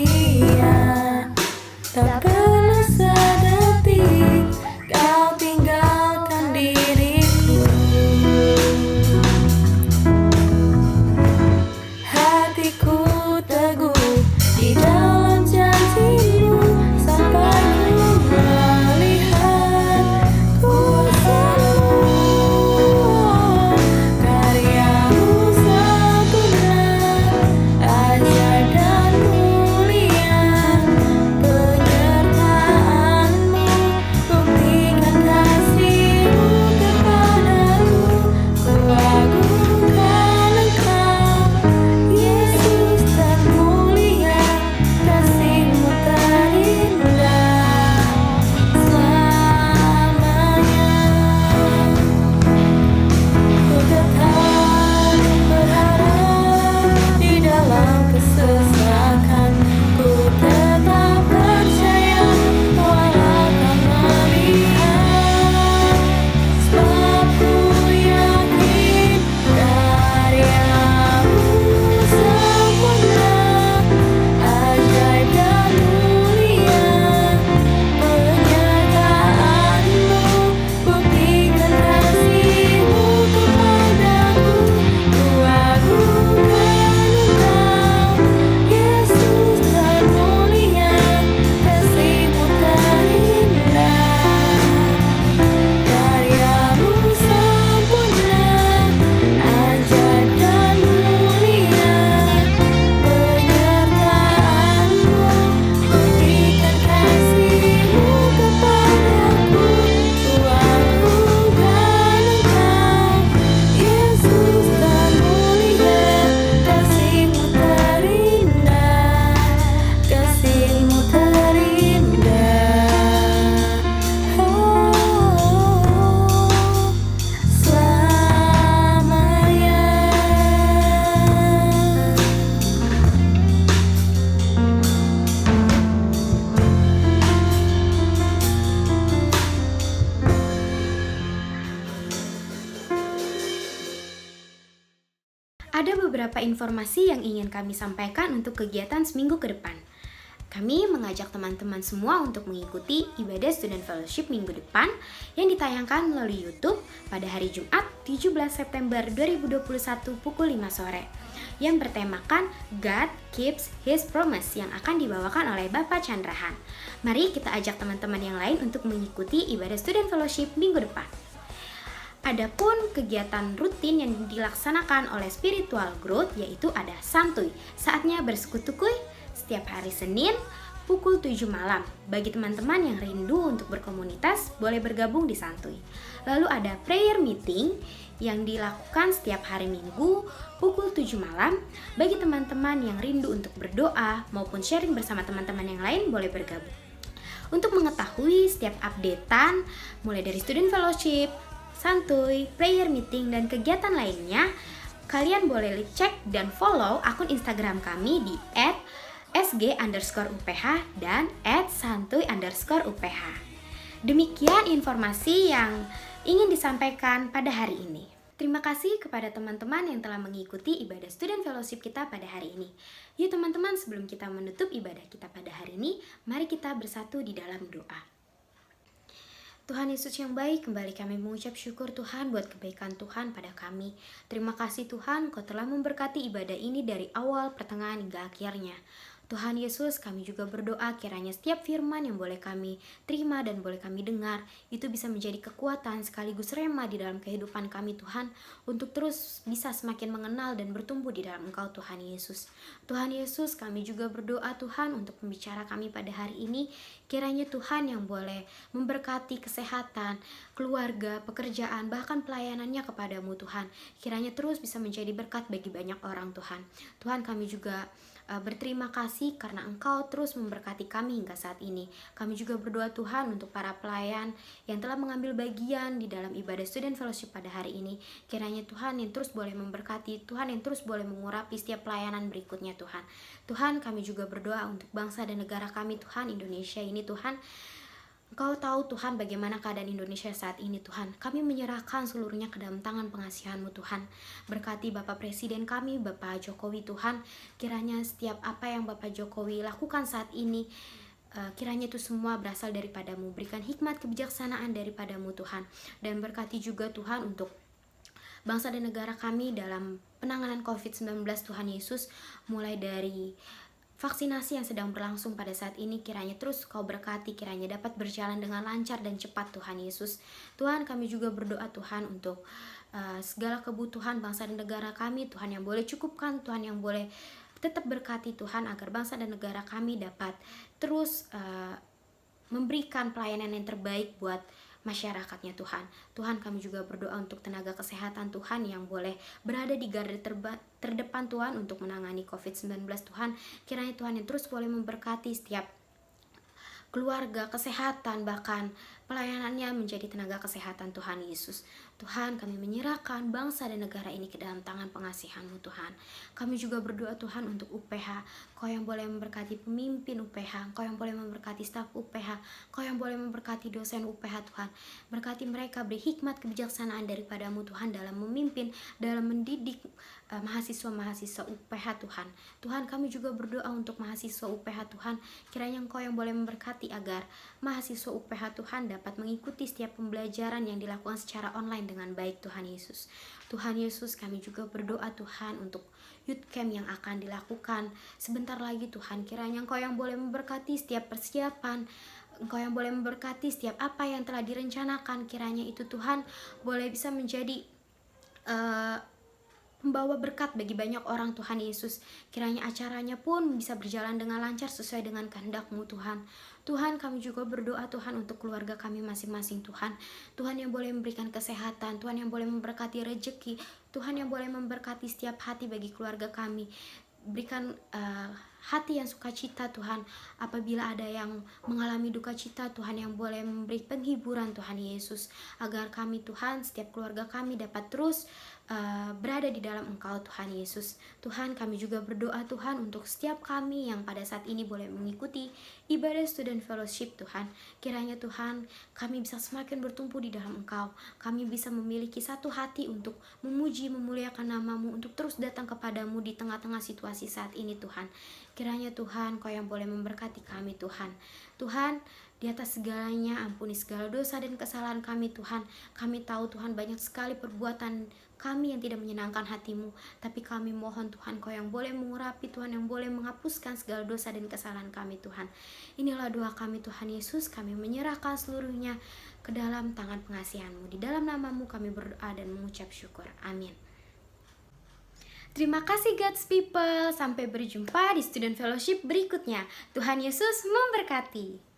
beberapa informasi yang ingin kami sampaikan untuk kegiatan seminggu ke depan. Kami mengajak teman-teman semua untuk mengikuti ibadah Student Fellowship minggu depan yang ditayangkan melalui YouTube pada hari Jumat 17 September 2021 pukul 5 sore yang bertemakan God Keeps His Promise yang akan dibawakan oleh Bapak Chandrahan. Mari kita ajak teman-teman yang lain untuk mengikuti ibadah Student Fellowship minggu depan. Adapun kegiatan rutin yang dilaksanakan oleh Spiritual Growth yaitu ada santuy, saatnya bersekutu-kuy setiap hari Senin pukul 7 malam. Bagi teman-teman yang rindu untuk berkomunitas, boleh bergabung di santuy. Lalu ada prayer meeting yang dilakukan setiap hari Minggu pukul 7 malam. Bagi teman-teman yang rindu untuk berdoa maupun sharing bersama teman-teman yang lain, boleh bergabung. Untuk mengetahui setiap updatean mulai dari Student Fellowship, santuy, prayer meeting, dan kegiatan lainnya, kalian boleh cek dan follow akun Instagram kami di @sg_uph dan @santuy_uph. Demikian informasi yang ingin disampaikan pada hari ini. Terima kasih kepada teman-teman yang telah mengikuti ibadah Student Fellowship kita pada hari ini. Yuk teman-teman, sebelum kita menutup ibadah kita pada hari ini, mari kita bersatu di dalam doa. Tuhan Yesus yang baik, kembali kami mengucap syukur Tuhan buat kebaikan Tuhan pada kami. Terima kasih Tuhan, Kau telah memberkati ibadah ini dari awal, pertengahan, hingga akhirnya. Tuhan Yesus, kami juga berdoa kiranya setiap firman yang boleh kami terima dan boleh kami dengar, itu bisa menjadi kekuatan sekaligus rema di dalam kehidupan kami Tuhan, untuk terus bisa semakin mengenal dan bertumbuh di dalam Engkau Tuhan Yesus. Tuhan Yesus, kami juga berdoa Tuhan untuk pembicara kami pada hari ini, kiranya Tuhan yang boleh memberkati kesehatan, keluarga, pekerjaan, bahkan pelayanannya kepadamu Tuhan. Kiranya terus bisa menjadi berkat bagi banyak orang Tuhan. Tuhan, kami juga berterima kasih karena Engkau terus memberkati kami hingga saat ini. Kami juga berdoa Tuhan untuk para pelayan yang telah mengambil bagian di dalam ibadah Student Fellowship pada hari ini. Kiranya Tuhan yang terus boleh memberkati, Tuhan yang terus boleh mengurapi setiap pelayanan berikutnya Tuhan. Tuhan, kami juga berdoa untuk bangsa dan negara kami Tuhan, Indonesia ini Tuhan. Engkau tahu Tuhan bagaimana keadaan Indonesia saat ini Tuhan. Kami menyerahkan seluruhnya ke dalam tangan pengasihan-Mu Tuhan. Berkati Bapak Presiden kami, Bapak Jokowi Tuhan. Kiranya setiap apa yang Bapak Jokowi lakukan saat ini, kiranya itu semua berasal daripada-Mu. Berikan hikmat kebijaksanaan daripada-Mu Tuhan. Dan berkati juga Tuhan untuk bangsa dan negara kami dalam penanganan COVID-19 Tuhan Yesus. Mulai dari vaksinasi yang sedang berlangsung pada saat ini, kiranya terus Kau berkati, kiranya dapat berjalan dengan lancar dan cepat Tuhan Yesus. Tuhan, kami juga berdoa Tuhan untuk segala kebutuhan bangsa dan negara kami, Tuhan yang boleh cukupkan, Tuhan yang boleh tetap berkati Tuhan, agar bangsa dan negara kami dapat terus memberikan pelayanan yang terbaik buat masyarakatnya Tuhan. Tuhan, kami juga berdoa untuk tenaga kesehatan Tuhan yang boleh berada di garda terdepan Tuhan untuk menangani COVID-19 Tuhan. Kiranya Tuhan yang terus boleh memberkati setiap keluarga, kesehatan, bahkan pelayanannya menjadi tenaga kesehatan Tuhan Yesus. Tuhan, kami menyerahkan bangsa dan negara ini ke dalam tangan pengasihan-Mu Tuhan. Kami juga berdoa Tuhan untuk UPH. Kau yang boleh memberkati pemimpin UPH, Kau yang boleh memberkati staf UPH, Kau yang boleh memberkati dosen UPH Tuhan. Berkati mereka, beri hikmat kebijaksanaan daripada-Mu Tuhan dalam memimpin, dalam mendidik mahasiswa-mahasiswa UPH Tuhan. Tuhan, kami juga berdoa untuk mahasiswa UPH Tuhan. Kiranya Engkau yang boleh memberkati agar mahasiswa UPH Tuhan dapat mengikuti setiap pembelajaran yang dilakukan secara online dengan baik Tuhan Yesus. Tuhan Yesus, kami juga berdoa Tuhan untuk youth camp yang akan dilakukan sebentar lagi Tuhan. Kiranya Engkau yang boleh memberkati setiap persiapan, Engkau yang boleh memberkati setiap apa yang telah direncanakan. Kiranya itu Tuhan boleh bisa menjadi membawa berkat bagi banyak orang Tuhan Yesus. Kiranya acaranya pun bisa berjalan dengan lancar sesuai dengan kehendak-Mu Tuhan. Tuhan, kami juga berdoa Tuhan untuk keluarga kami masing-masing Tuhan. Tuhan yang boleh memberikan kesehatan, Tuhan yang boleh memberkati rezeki, Tuhan yang boleh memberkati setiap hati bagi keluarga kami. Berikan hati yang sukacita Tuhan. Apabila ada yang mengalami duka cita, Tuhan yang boleh memberi penghiburan Tuhan Yesus, agar kami Tuhan, setiap keluarga kami dapat terus berada di dalam Engkau Tuhan Yesus. Tuhan, kami juga berdoa Tuhan untuk setiap kami yang pada saat ini boleh mengikuti ibadah student fellowship Tuhan. Kiranya Tuhan, kami bisa semakin bertumpu di dalam Engkau. Kami bisa memiliki satu hati untuk memuji, memuliakan nama-Mu, untuk terus datang kepadamu di tengah-tengah situasi saat ini Tuhan. Kiranya Tuhan, Kau yang boleh memberkati kami Tuhan. Tuhan, di atas segalanya, ampuni segala dosa dan kesalahan kami Tuhan. Kami tahu Tuhan banyak sekali perbuatan kami yang tidak menyenangkan hati-Mu, tapi kami mohon Tuhan, Kau yang boleh mengurapi Tuhan, yang boleh menghapuskan segala dosa dan kesalahan kami Tuhan. Inilah doa kami Tuhan Yesus, kami menyerahkan seluruhnya ke dalam tangan pengasihan-Mu. Di dalam nama-Mu kami berdoa dan mengucap syukur. Amin. Terima kasih God's people, sampai berjumpa di student fellowship berikutnya. Tuhan Yesus memberkati.